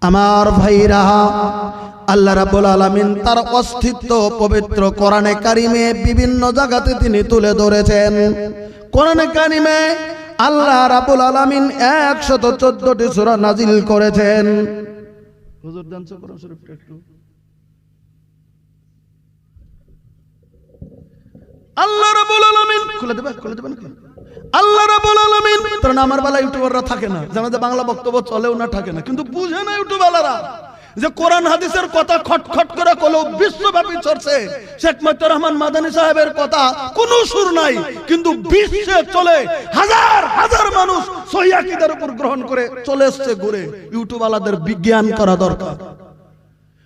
আমার ভাইরা, আল্লাহ রাব্বুল আলামিন তার অস্তিত্ব পবিত্র কোরআনে কারিমে বিভিন্ন জায়গাতে তিনি তুলে ধরেছেন। কোরআনে কারিমে আল্লাহ রাব্বুল আলামিন 114টি সূরা নাজিল করেছেন। হুজুর জানছো কোরআন শরীফটা একটু? আল্লাহ রাব্বুল আলামিন খুলে দেবেন কি? আল্লাহ রাব্বুল আলামিন তার আমার বেলা ইউটিউবাররা থাকে না, জানা যায় বাংলা বক্তব্য চলেও না, থাকে না, কিন্তু বুঝে না ইউটিউবাররা যে কোরআন হাদিসের কথা খটখট করে কলেও বিশ্বব্যাপী চলছে। শেখ মুজিবুর রহমান মাদানী সাহেবের কথা কোনো সুর নাই, কিন্তু বিশ্বে চলে। হাজার হাজার মানুষ সহিহ আকীদার উপর গ্রহণ করে চলে এসেছে ঘুরে। ইউটিউবারদের বিজ্ঞান করা দরকার।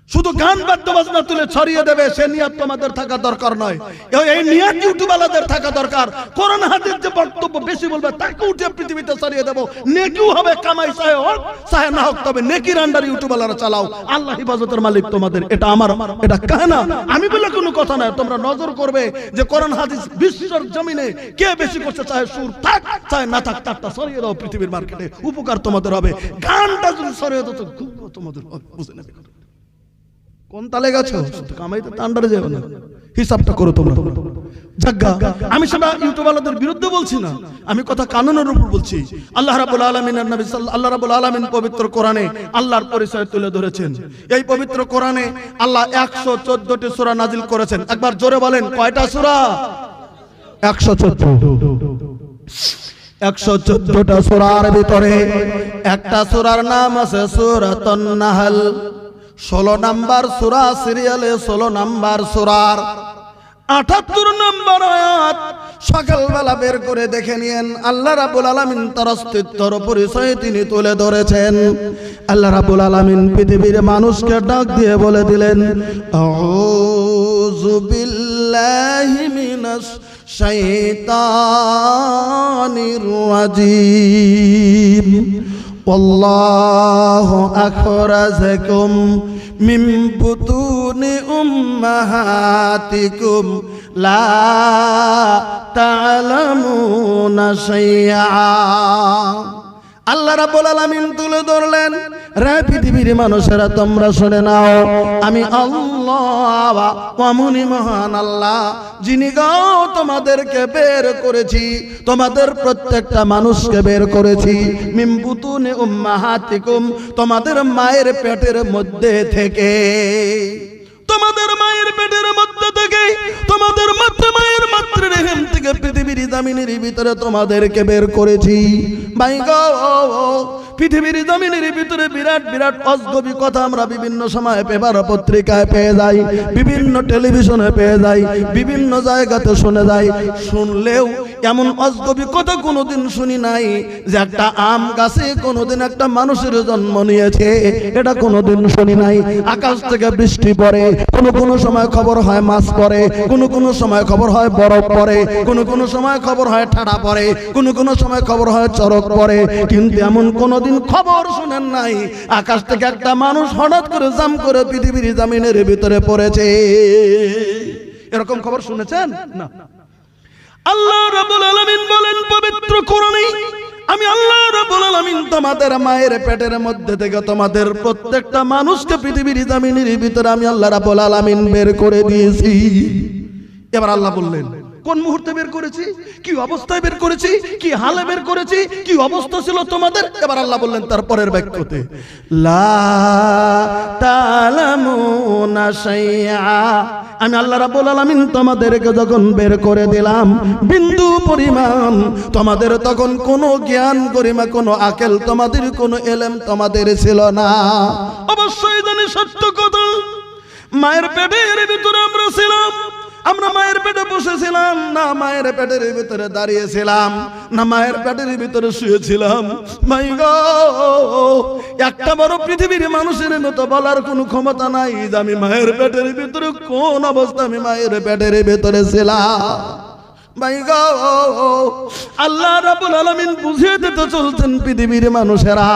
শুধু গান বাদ্য বাজনা তুলে ছড়িয়ে দেবে সে নিয়ত তোমাদের থাকা দরকার নয়। এই নিয়ত ইউটিউবারদের থাকা দরকার। কোরআন হাদিস যে বক্তব্য বেশি বলবে তাকে উঠে পৃথিবীতে ছড়িয়ে দেব। নেকিও হবে, কামাই চাহে হোক চাহে না হোক, তবে নেকির আন্ডারে ইউটিউবাররা চালাও। আল্লাহ হিফাজতের মালিক তোমাদের। এটা আমার, এটা কাহিনা, আমি বলে কোনো কথা নয়। তোমরা নজর করবে যে কোরআন হাদিস বিশ্বের জমিনে কে বেশি করছে, চাহে সুর থাক চাহে না থাক, তারটা ছড়িয়ে দাও পৃথিবীর মার্কেটে। উপকার তোমাদের হবে। গানটা যদি ছড়িয়ে দাও তো খুব তোমাদের হবে। বুঝে নেবে কোন তালে গেছো, কামাইতে আন্ডারে যাবে না। হিসাবটা করো তোমরা। জাগা, আমি সেটা ইউটিউবারদের বিরুদ্ধে বলছি না, আমি কথা কানুনের উপর বলছি। আল্লাহ রাব্বুল আলামিন আর নবী আল্লাহ রাব্বুল আলামিন পবিত্র কোরআনে আল্লাহর পরিচয় তুলে ধরেছেন। এই পবিত্র কোরআনে আল্লাহ 114টি সূরা নাজিল করেছেন। একবার জোরে বলেন, কয়টা সূরা? 114টা সূরার ভিতরে একটা সূরার নাম আছে সূরাতুন নাহল। 16 নাম্বার সূরা, সিরিয়ালে 16 নাম্বার সূরার 78 নাম্বার আয়াত। সকালবেলা বের করে দেখে নিয়েন, আল্লাহ রাব্বুল আলামিন তার অস্তিত্বের পরিচয় তিনি তুলে ধরেছেন। আল্লাহ রাব্বুল আলামিন পৃথিবীর মানুষকে ডাক দিয়ে বলে দিলেন, আউযু বিল্লাহি মিনাশ শাইতানির রাজিম। والله أخرجكم من بطون أمهاتكم لا تعلمون شيئا। আল্লাহ রাব্বুল আলামিন তুলে ধরলেন, রে পৃথিবীর মানুষেরা তোমরা শুনে নাও, আমি আল্লাহ অমনি মহান আল্লাহ, যিনি গাও তোমাদেরকে বের করেছি, তোমাদের প্রত্যেকটা মানুষকে বের করেছি। মিন বুতুনি উম্মাহাতিকুম, তোমাদের মায়ের পেটের মধ্যে থেকে, তোমাদের মায়ের পেটের মধ্যে থেকে, তোমাদের মায়ের মাতৃরেহেম থেকে পৃথিবীর জমিনের ভিতরে তোমাদেরকে বের করেছি। ভাই গো, পৃথিবীর জমিনের ভিতরে বিরাট বিরাট অজগবি কথা আমরা বিভিন্ন সময় পেপার পত্রিকায় পেয়ে যাই, বিভিন্ন টেলিভিশনে পেয়ে যাই, বিভিন্ন জায়গাতে শুনে যাই। শুনলেও এমন অজগবি কথা কোনোদিন শুনি নাই যে একটা আম গাছে কোনোদিন একটা মানুষের জন্ম নিয়েছে, এটা কোনোদিন শুনি নাই। আকাশ থেকে বৃষ্টি পড়ে, কোনো সময় খবর হয় মাছ পড়ে, কোনো সময় খবর হয় বরফ পড়ে, কোনো সময় খবর হয় ঠাডা পড়ে, কোনো সময় খবর হয় চরক পড়ে, কিন্তু এমন কোনোদিন খবর শুনেন নাই আকাশ থেকে একটা মানুষ হঠাৎ করে জাম করে পৃথিবীর জমিনের ভিতরে পড়েছে। এরকম খবর শুনেছেন না? আল্লাহ রাব্বুল আলামিন বলেন পবিত্র কোরআনে, আমি আল্লাহ রাব্বুল আলামিন তোমাদের মায়ের পেটের মধ্যে থেকে তোমাদের প্রত্যেকটা মানুষকে পৃথিবীর জমিনের ভিতরে আমি আল্লাহ রাব্বুল আলামিন বের করে দিয়েছি। এবার আল্লাহ বললেন, কোন মুহূর্তে বের করেছি, কি অবস্থায় বের করেছি, কি হালে বের করেছি, কি অবস্থা ছিল তোমাদের। এবার আল্লাহ বললেন তারপরের বাক্যতে, লা তালামুনা শাইআ, আমি আল্লাহ রাব্বুল আলামিন তোমাদেরকে যখন বের করে দিলাম বিন্দু পরিমাণ, তোমাদের তখন কোনো জ্ঞান গরিমা, কোনো আকেল, তোমাদের কোনো এলেম তোমাদের ছিল না। অবশ্যই জানি সত্য কথা, মায়ের পেটের ভিতরে আমরা ছিলাম, আমরা মায়ের পেটে বসেছিলাম না, মায়ের পেটের ভিতরে দাঁড়িয়েছিলাম না, মায়ের পেটের ভিতরে শুয়েছিলাম। মাই গো, একটা বড় পৃথিবীর মানুষের মতো বলার কোনো ক্ষমতা নাই যে আমি মায়ের পেটের ভিতরে কোন অবস্থা আমি মায়ের পেটের ভিতরে ছিলাম। ভাই গো, আল্লাহ রাব্বুল আলামিন বুঝিয়ে দিতে চলছেন পৃথিবীর মানুষেরা,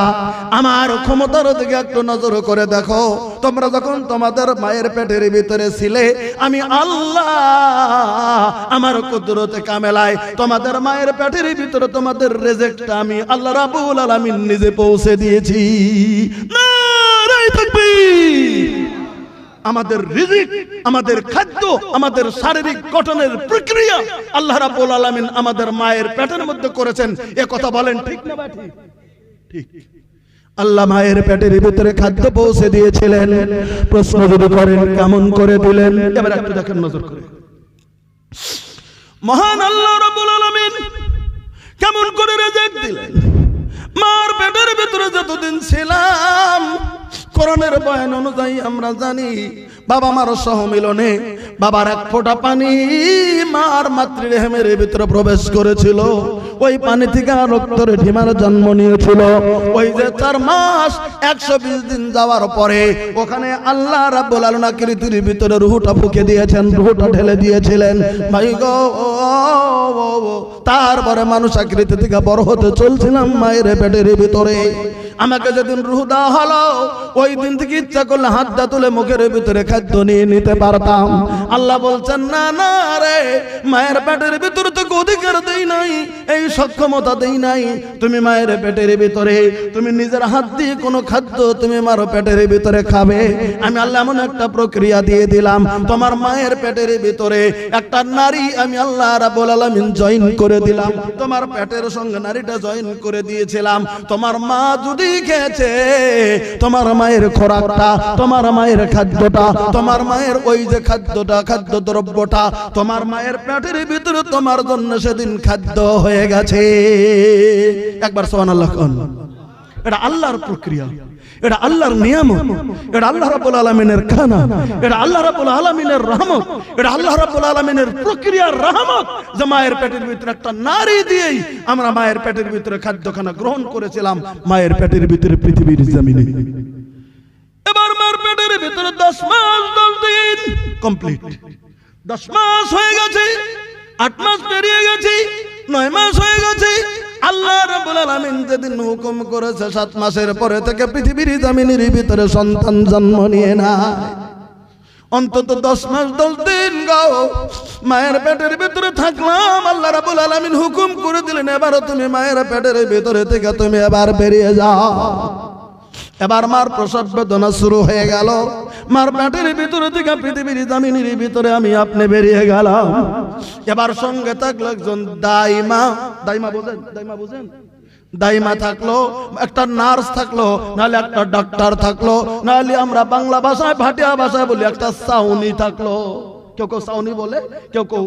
আমার ক্ষমতার দিকে একটু নজর করে দেখো। তোমরা যখন তোমাদের মায়ের পেটের ভিতরে ছিলে, আমি আল্লাহ আমার কুদরতে কামেলায় তোমাদের মায়ের পেটের ভিতরে তোমাদের রিজিকটা আমি আল্লাহ রাব্বুল আলামিন নিজে পৌঁছে দিয়েছি। নারে আমাদের রিজিক, আমাদের খাদ্য, আমাদের শারীরিক গঠনের প্রক্রিয়া আল্লাহ রাব্বুল আলামিন আমাদের মায়ের পেটের মধ্যে করেছেন। এ কথা বলেন ঠিক না ঠিক? ঠিক। আল্লাহ মায়ের পেটের ভিতরে খাদ্য পৌঁছে দিয়েছিলেন। প্রশ্ন যদি করেন কেমন করে দিলেন, এবার একটু দেখেন নজর করে। মহান আল্লাহ রাব্বুল আলামিন কেমন করে রিজিক দিলেন। মার পেটের ভিতরে যতদিন ছিলাম, কোরআনের বয়ান অনুযায়ী আমরা জানি বাবা মার সহমিলনে বাবার এক ফোঁটা পানি মার মাতৃরেহেমের ভিতরে প্রবেশ করেছিল। ওই পানি থেকে রক্তের ঢিমার জন্ম নিয়েছিল। ওই যে 4 মাস 120 দিন যাওয়ার পরে ওখানে আল্লাহ রাব্বুল আলামিন আকৃতির ভিতরে রূহটা ফুঁকে দিয়েছেন, রূহটা ঢেলে দিয়েছিলেন। ভাই গো, তারপরে মানুষ আকৃতি থেকে বড় হতে চলছিলাম মায়ের পেটের ভিতরে। আমাকে যেদিন রূহ দেওয়া হলো, ওই দিন থেকে ইচ্ছা করলে হাতটা তুলে মুখের ভিতরে খাদ্য নিয়ে নিতে পারতাম। আল্লাহ বলছেন না না রে, মায়ের পেটের ভিতরে তো অধিকার দেই নাই, এই সক্ষমতা দেই নাই। তুমি মায়ের পেটের ভিতরে তুমি নিজের হাত দিয়ে কোনো খাদ্য তুমি মার পেটের ভিতরে খাবে। আমি আল্লাহ এমন একটা প্রক্রিয়া দিয়ে দিলাম, তোমার মায়ের পেটের ভিতরে একটা নারী আমি আল্লাহ রাব্বুল আলামিন জয়েন করে দিলাম। তোমার পেটের সঙ্গে নারীটা জয়েন করে দিয়েছিলাম। তোমার মা যদি খেয়েছে, তোমার মায়ের খোরাকটা, তোমার মায়ের খাদ্যটা, তোমার মায়ের ওই যে খাদ্যটা, খাদ্য দ্রব্যটা তোমার মায়ের পেটের ভিতরে তোমার জন্য সেদিন খাদ্য হয়ে গেছে। একবার সুবহানাল্লাহ কোন। এটা আল্লাহর প্রক্রিয়া, এটা আল্লাহর নিয়ামত, এটা আল্লাহ রাব্বুল আলামিনের খানা, এটা আল্লাহ রাব্বুল আলামিনের রহমত, এটা আল্লাহ রাব্বুল আলামিনের প্রক্রিয়ার রহমত যে মায়ের পেটের ভিতরে একটা নারী দিয়েই আমরা মায়ের পেটের ভিতরে খাদ্যখানা গ্রহণ করেছিলাম। মায়ের পেটের ভিতরে পৃথিবীর জমিনে এবার মায়ের পেটের ভিতরে 10 মাস 10 দিন কমপ্লিট। 10 মাস হয়ে গেছে, 8 মাস পেরিয়ে গেছে, 9 মাস হয়ে গেছে। আল্লাহ রাব্বুল আলামিন যেদিন হুকুম করেছে 7 মাসের পরে থেকে পৃথিবীর জমিনের ভিতরে সন্তান জন্ম নিয়ে না, অন্তত 10 মাস 10 দিন গো মায়ের পেটের ভিতরে থাকলাম। আল্লাহ রাব্বুল আলামিন হুকুম করে দিলেন, এবার তুমি মায়ের পেটের ভিতরে থেকে তুমি এবার বেরিয়ে যাও। এবার মার প্রসব বেদনা শুরু হয়ে গেল। মার পেটের ভিতরে থেকে পৃথিবীর জমিনের ভিতরে আমি আপনি বেরিয়ে গেলাম। এবার সঙ্গে থাকলো একজন দাইমা। দাইমা বোঝেন? দাইমা বোঝেন? দাইমা থাকলো, একটা নার্স থাকলো, নাহলে একটা ডাক্তার থাকলো, নাহলে আমরা বাংলা ভাষায় ভাটিয়া ভাষায় বলি একটা সাউনি থাকলো। কেউ কেউ সাউনি বলে, কেউ কেউ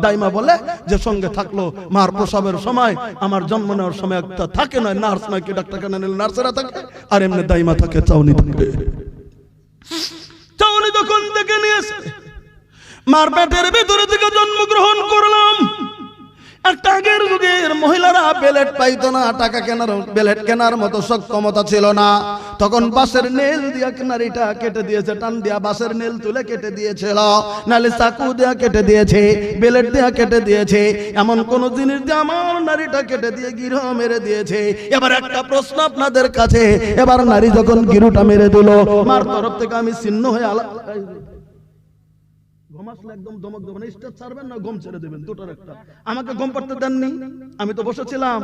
দাইমা বলে, যে সঙ্গে থাকলো মার প্রসবের সময়, আমার জন্ম নেওয়ার সময় একটা থাকে নয়, নার্স নয় কি ডাক্তার কেন নিলে নার্সেরা থাকে, আর এমনি দাইমা থাকে, চাউনি থাকে। চাউনি যখন থেকে নিয়েছে মার পেটের ভিতরে থেকে জন্মগ্রহণ করলাম। একটা আগের যুগের মহিলারা বেলেট পাইতো না, টাকা কেনার বেলেট কেনার মতো সক্ষমতা ছিল না। তখন বাঁশের নেল দিয়া নারীটা কেটে দিয়েছে, টান দিয়া বাঁশের নেল তুলে কেটে দিয়েছিল, নালে চাকু দিয়া কেটে দিয়েছে, বেলেট দিয়া কেটে দিয়েছে, এমন কোন জিনিস দিয়ে আমার নারীটা কেটে দিয়ে গিরো মেরে দিয়েছে। এবার একটা প্রশ্ন আপনাদের কাছে, এবার নারী যখন গিরুটা মেরে দিল, মার তরফ থেকে আমি ছিন্ন হয়ে একদম ধমক দেবেন, স্টেজ ছাড়বেন না গম ছেড়ে দেবেন, দুটোর একটা। আমাকে গম পাড়তে দেননি, আমি তো বসেছিলাম,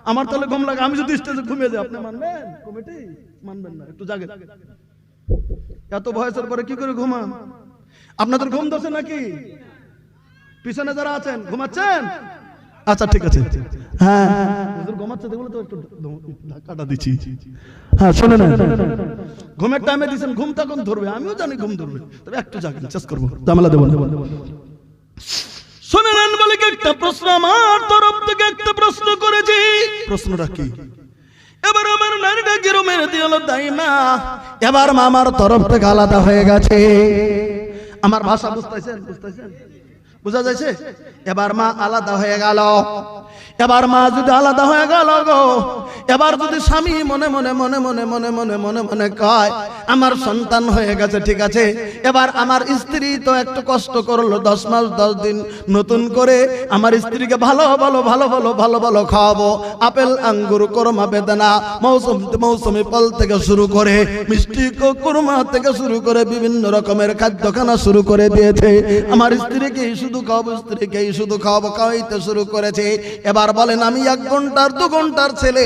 আমার তাহলে গম লাগে। আমি যদি স্টেজে ঘুমিয়ে যাই আপনি মানবেন? কমিটি মানবেন না, একটু জাগেন। এত বয়সের পরে কি করে ঘুমান? আপনাদের ঘুম ধরছে নাকি? পিছনে যারা আছেন ঘুমাচ্ছেন? আচ্ছা ঠিক আছে, হ্যাঁ ঘুমাচ্ছে দেখলে তো একটু ধাক্কাটা দিচ্ছি। হ্যাঁ শোনেন, ঘুমের টাইমে দিচ্ছেন, ঘুম তখন ধরবে, আমিও জানি ঘুম ধরবে, তবে একটু জাগেন, চেষ্টা করবো, জামেলা দেবো না। শোনেন বলে একটা প্রশ্ন আমার তরফ থেকে একটা প্রশ্ন করেছি। প্রশ্নটা কি? এবার আমার নারীটা গিরো মেরে দিল দাইমা। এবার মামার তরফ থেকে আলাদা হয়ে গেছে। আমার ভাষা বুঝতেছেন? বুঝতেছেন? বুঝা যাচ্ছে? এবার মা আলাদা হয়ে গেল। এবার মা যদি আলাদা হয়ে গেল গো, এবার যদি স্বামী মনে মনে মনে মনে মনে মনে মনে মনে কয় আমার সন্তান হয়ে গেছে, ঠিক আছে, এবার আমার স্ত্রী তো একটু কষ্ট করলো 10 মাস 10 দিন, নতুন করে আমার স্ত্রীকে ভালো ভালো ভালো ভালো ভালো ভালো খাওয়াবো, আপেল আঙ্গুর কোরমা বেদানা মৌসুমি ফল থেকে শুরু করে মিষ্টি কোরমা থেকে শুরু করে বিভিন্ন রকমের খাদ্য খানা শুরু করে দিয়েছে। আমার স্ত্রীকে শুধু খাওয়াবো, স্ত্রীকে শুধু খাওয়াবো, খাওয়াইতে শুরু করেছে। এবার বলেন আমি 1 ঘন্টার 2 ঘন্টার ছেলে,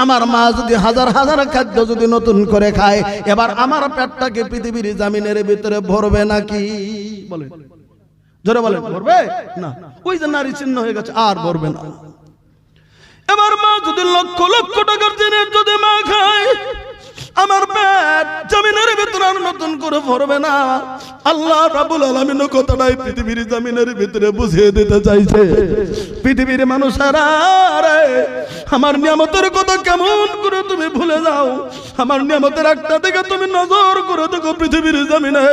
আমার মা যদি হাজার হাজার খাদ্য যদি নতুন করে খায়, এবার আমার পেটটাকে পৃথিবীর জমিনের ভিতরে ভরবে নাকি? বলেন, জোরে বলেন, ভরবে না? ওই যে নারী চিহ্ন হয়ে গেছে, আর ভরবে না। এবার মা যদি লক্ষ লক্ষ টাকার জিনিস যদি মা খায়, আমার পেট জমিনের ভিতরে আর নতুন করে ভরবে না। আল্লাহ রাব্বুল আলামিন কথাটাই পৃথিবীর জমিনের ভিতরে বুঝিয়ে দিতে চাইছে। পৃথিবীর মানুষেরা রে, আমার নিয়ামতের কথা কেমন করে তুমি ভুলে যাও? আমার নিয়ামতের একটা দিকে তুমি নজর করে দেখো। পৃথিবীর জমিনে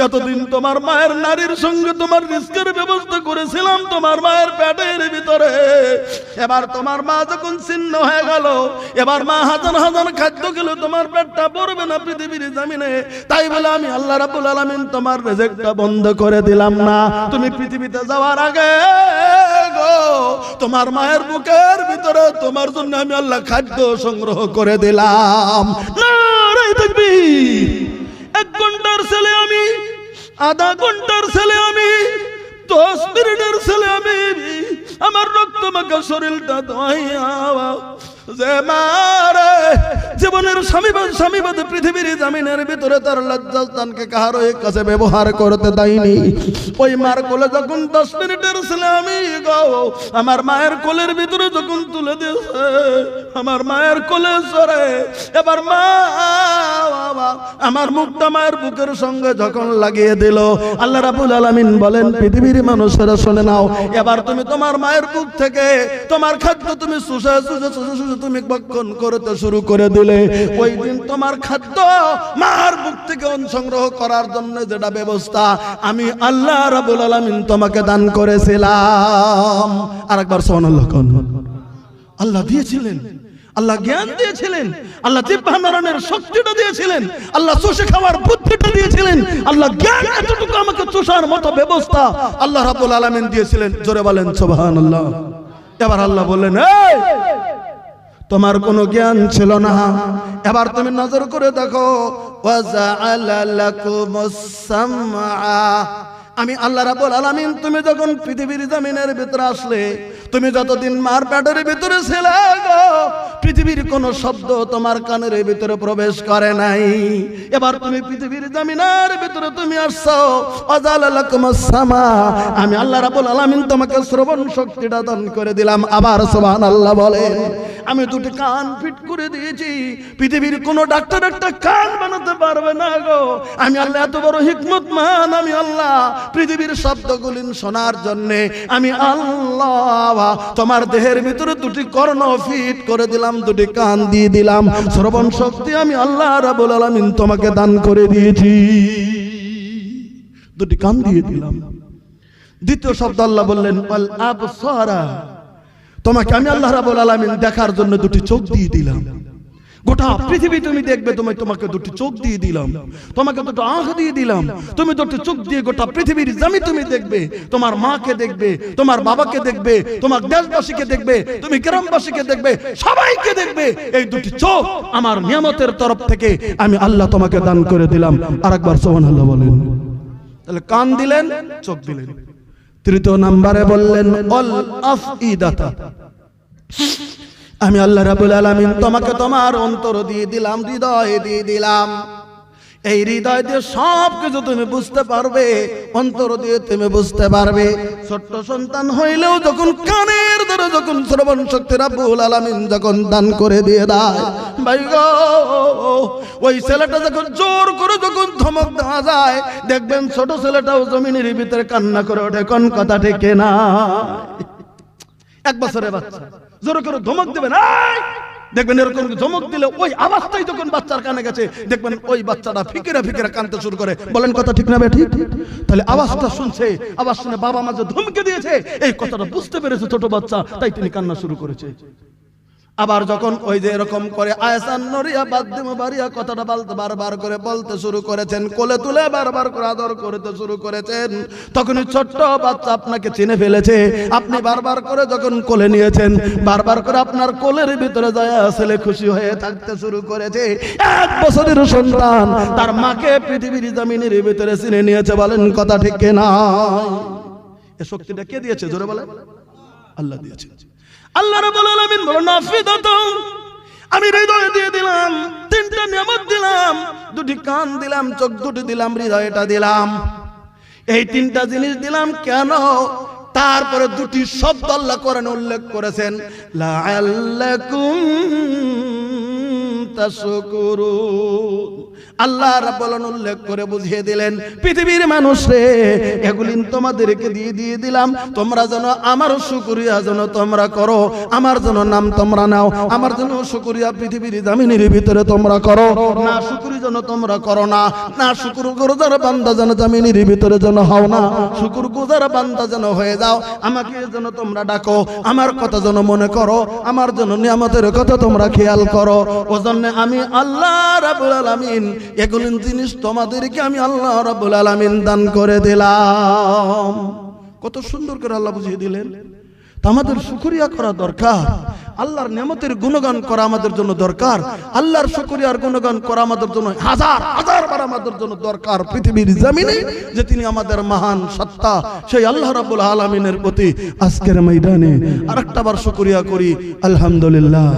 এতদিন তোমার মায়ের নারীর সঙ্গে তোমার রিস্কের ব্যবস্থা করেছিলাম তোমার মায়ের পেটের ভিতরে। এবার তোমার মা যখন ছিন্ন হয়ে গেল, এবার মা হাজার হাজার খাদ্য খেলো, তোমার পেটটা ভরবে না পৃথিবীর জমিনে। তাই বলে আমি আল্লাহ রাব্বুল আলামিন তোমার রিজিকটা বন্ধ করে দিলাম না। তুমি পৃথিবীতে যাওয়ার আগে গো তোমার মায়ের বুকের ভিতরে তোমার জন্য আমি আল্লাহ খাদ্য সংগ্রহ করে দিলাম। নারে তাকবীর! 1 ঘন্টার ছেলে আমি, আধা ঘন্টার ছেলে আমি, 10 মিনিটের ছেলে আমি, আমার রক্ত মাখা শরীরটা দোয়াইয়া যে মারে জীবনের স্বামীবাদী পৃথিবীর জমিনের ভিতরে তার লজ্জাস্থানকে কাহারও কাছে ব্যবহার করতে দেয়নি। ওই মার কোলে যখন 10 মিনিটের ছেলে আমি গো আমার মায়ের কোলের ভিতরে যখন তুলে দিয়েছে, আমার মায়ের কোলে সরে এবার মা আমার মুখটা মায়ের বুকের সঙ্গে যখন লাগিয়ে দিল, আল্লাহ রাব্বুল আলামিন বলেন পৃথিবীর মানুষেরা শুনে নাও, এবার তুমি তোমার মায়ের বুক থেকে তোমার খাদ্য তুমি শুষে তুমি ভক্ষণ করতে শুরু করে দিলে। ওই দিন তোমার খাদ্য মার বুক থেকে সংগ্রহ করার জন্য যেটা ব্যবস্থা আমি আল্লাহ রাব্বুল আলামিন তোমাকে দান করেছিলাম। আরেকবার সুবহানাল্লাহ কোন। আল্লাহ দিয়েছিলেন, আল্লাহ জ্ঞান দিয়েছিলেন, আল্লাহ জিহ্বা নাড়ানোর শক্তিটা দিয়েছিলেন, আল্লাহ চুষে খাওয়ার বুদ্ধিটা দিয়েছিলেন, আল্লাহ জ্ঞান এতটুকু আমাকে চুষার মতো ব্যবস্থা আল্লাহ রাব্বুল আলামিন দিয়েছিলেন। জোরে বলেন সুবহানাল্লাহ। এবার আল্লাহ বললেন এই তোমার কোনো জ্ঞান ছিল না, এবার তুমি নজর করে দেখো। ওয়াজআলা লাকুমুস সামআ, আমি আল্লাহ রাব্বুল আলামিন তুমি যখন পৃথিবীর জমিনের ভিতরে আসলে, তুমি যতদিন মার পেটের ভিতরে ছিলে গো, পৃথিবীর কোন শব্দ তোমার কানের ভিতরে প্রবেশ করে নাই। এবার তুমি পৃথিবীর জমিনের ভিতরে তুমি আসছো, ওয়াজআলা লাকুমুস সামা, আমি আল্লাহ রাব্বুল আলামিন তোমাকে শ্রবণ শক্তিটা দান করে দিলাম। আবার সুবহানাল্লাহ বলেন। আমি 2টি কান ফিট করে দিয়েছি, পৃথিবীর কোন ডাক্তার একটা কান বানাতে পারবে না গো। আমি আল্লাহ এত বড় হিকমতমান, আমি আল্লাহ পৃথিবীর শব্দগুলি শোনার জন্য আমি আল্লাহ তোমার দেহের ভিতরে 2টি কর্ণ ফিট করে দিলাম, 2টি কান দিয়ে দিলাম। শ্রবণ শক্তি আমি আল্লাহ রাব্বুল আলামিন তোমাকে দান করে দিয়েছি, 2টি কান দিয়ে দিলাম। দ্বিতীয় শব্দ আল্লাহ বললেন আল আবসারা, তোমাকে আমি আল্লাহ রাব্বুল আলামিন দেখার জন্য 2টি চোখ দিয়ে দিলাম। গোটা পৃথিবী তুমি দেখবে, তোমাকে 2টি চোখ দিয়ে দিলাম, তোমাকে 2টো আঁখ দিয়ে দিলাম। তুমি 2টি চোখ দিয়ে গোটা পৃথিবীর জমি তুমি দেখবে, তোমার মাকে দেখবে, তোমার বাবাকে দেখবে, তোমার দেশবাসীকে দেখবে, তুমি গ্রামবাসীকে দেখবে, সবাইকে দেখবে। এই 2টি চোখ আমার নিয়ামতের তরফ থেকে আমি আল্লাহ তোমাকে দান করে দিলাম। আরেকবার সুবহানাল্লাহ বলেন। তাহলে কান দিলেন, চোখ দিলেন। তৃতীয় নম্বরে বললেন অল আফইদাতা, আমি আল্লাহ রাব্বুল আলামিন তোমাকে তোমার অন্তর দিয়ে দিলাম, হৃদয় দিয়ে দিলাম। এই হৃদয় দিয়ে সব কিছু তুমি বুঝতে পারবে, অন্তর দিয়ে তুমি বুঝতে পারবে। ছোট্ট সন্তান হইলেও যখন কানের ধরে যখন শ্রবণ শক্তি রাব্বুল আলামিন যখন দান করে দিয়ে দেয়, ভাই গো ওই ছেলেটা যখন জোর করে যখন ধমক দেওয়া যায়, দেখবেন ছোট ছেলেটাও জমিনের ভিতরে কান্না করে ওঠে। কোন কথা ঠিক না? 1 বছরের বাচ্চা জোর করে ধমক দেবেন, দেখবেন এরকম ধমক দিলে ওই আওয়াজটাই যখন বাচ্চার কানে গেছে, দেখবেন ওই বাচ্চাটা ফিকিরা ফিকিরা কাঁদতে শুরু করে। বলেন কথা ঠিক না ঠিক? তাহলে আওয়াজটা শুনছে, আওয়াজ শুনে বাবা মা যে ধমকে দিয়েছে এই কথাটা বুঝতে পেরেছে ছোট বাচ্চা, তাই তিনি কান্না শুরু করেছে। আবার যখন ওই যে এরকম করে আয়সান নরিয়া বাদ্দিম বাড়িয়া কথাটা বারবার করে বলতে শুরু করেছেন, কোলে তুলে বারবার করে আদর করতে শুরু করেছেন, তখনই ছোট্ট বাচ্চা আপনাকে চিনে ফেলেছে। আপনি বারবার করে যখন কোলে নিয়েছেন, বারবার করে আপনার কোলের ভিতরে যায় ছেলে খুশি হয়ে থাকতে শুরু করেছে। 1 বছরের সন্তান তার মাকে পৃথিবীর জমিনের ভিতরে চিনে নিয়েছে। বলেন কথা ঠিক না? এই শক্তিটা কে দিয়েছে? জোরে বলেন। আল্লাহ দিয়েছে। আল্লাহ রাব্বুল আলামিন বলেন আফিদাতুন, আমি হৃদয় দিয়ে দিলাম, তিনটা নিয়ামত দিলাম, দুটি কান দিলাম, চোখ দুটি দিলাম, হৃদয়টা দিলাম। এই তিনটা জিনিস দিলাম কেন? তারপরে দুটি শব্দ আল্লাহ কোরআনে উল্লেখ করেছেন, লাআল্লাকুম তাশকুরুন। আল্লাহ রাব্বুল আলামিন উল্লেখ করে বুঝিয়ে দিলেন, পৃথিবীর মানুষ রে, এগুলি তোমাদেরকে দিয়ে দিলাম, তোমরা যেন আমার শুকরিয়া যেন তোমরা করো, আমার যেন নাম তোমরা নাও, আমার যেন শুকরিয়া পৃথিবীর জমিনের ভিতরে তোমরা করো, না শুকরি যেন তোমরা করো না, না শুকর গুজার বান্দা যেন জমিনের ভিতরে যেন হও না, শুকর গুজার বান্দা যেন হয়ে যাও, আমাকে যেন তোমরা ডাকো, আমার কথা যেন মনে করো, আমার জন্য নিয়ামতের কথা তোমরা খেয়াল করো। ওজন্য আমি আল্লাহ রাব্বুল আলামিন এগুলো জিনিস তোমাদেরকে আমি আল্লাহ রাব্বুল আলামিন দান করে দিলাম। কত সুন্দর করে আল্লাহ বুঝিয়ে দিলেন। তো আমাদের শুকরিয়া করা দরকার, আল্লাহর নিয়ামতের গুণগান করা আমাদের জন্য দরকার, আল্লাহর শুকরিয়ার গুণগান করা আমাদের জন্য হাজার হাজার বার আমাদের জন্য দরকার পৃথিবীর জমিনে, যে তিনি আমাদের মহান সত্তা, সেই আল্লাহ রাব্বুল আলামিনের প্রতি আজকের ময়দানে আরেকটা বার শুকরিয়া করি, আলহামদুলিল্লাহ।